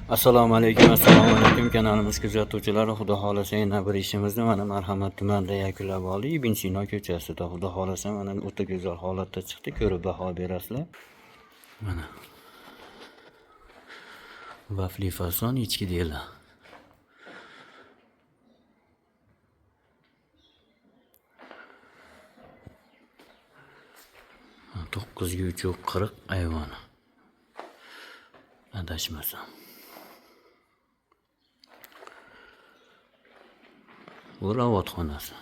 Assalomu alaykum kanalimiz kuzatuvchilari. Xudo xolasa yana bir ishimizni mana Marhamat tumanida yakunlab oldik. Ibn Sino ko'chasida. Xudo xolasa mana o'ta go'zal holatda chiqdi. Ko'rib baho berasizlar. Mana vafli fason ichki deylar. To'qqizga 340 ayvoni. Adashmasam. Bu ravatxonasi.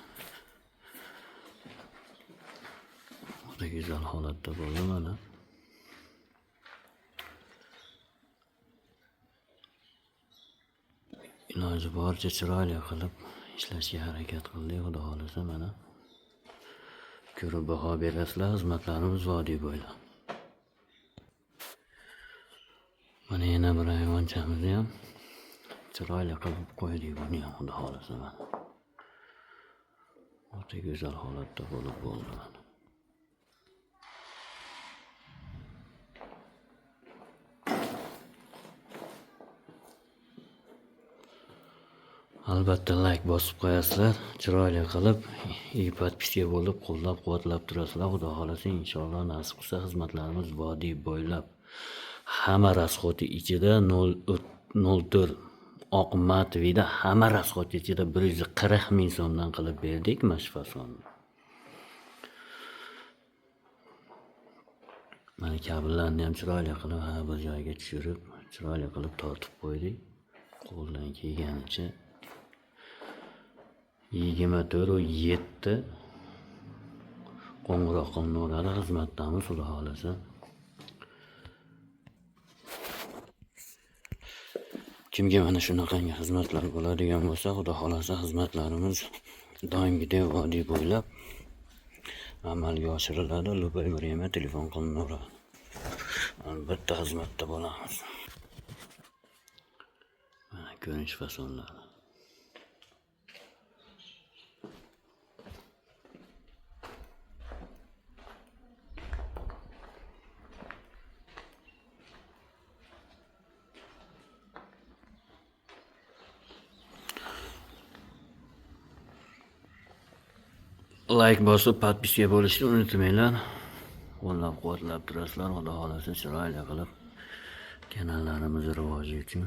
Juda güzel holatda bo'ldi mana. Iloji boricha chiroyli qilib ishlashga harakat qildik. Xudo xolasa mana. Ko'rib baho berasizlar, xizmatlarimiz vodiy bo'ylab. Mana yana bir ayvonchamizni ham chiroyli qilib qo'ydik buni ham Xudo xolasa mana. O'ta go'zal holatda bo'lib bo'ldi mana. Albatta like bosib qo'yasizlar, chiroyli qilib, podpiska bo'lib, qo'llab-quvvatlab turasizlar. Xudo xolasa inshaalloh nasib qilsa xizmatlarimiz vodiy bo'ylab. Hamma rasxoti ichida 04 oq matvida hamma rasxot ichida 140 ming so'mdan qilib berdik mashfasonni. Mana kabellarni ham chiroyli qilib har bir joyga tushirib, chiroyli qilib tortib qo'ydik. Qo'ldan kelganicha 24/7 qo'ng'iroq qilaveradi, xizmatdamiz Xudo xolasa. Kimga mana shunaqangi xizmatlar bo'ladigan bo'lsa, Xudo xolasa xizmatlarimiz doimgidek vodiy bo'ylab amalga oshiriladi. Любой время telefon qilinaveradi. Albatta xizmatda bo'lamiz. Mana ko'rinish fasonlari. Like bosib, podpiska bo'lishni unutmanglar. Qo'llab-quvvatlab turasizlar, Xudo xolasa chiroyli qilib kanallarimiz rivoji uchun.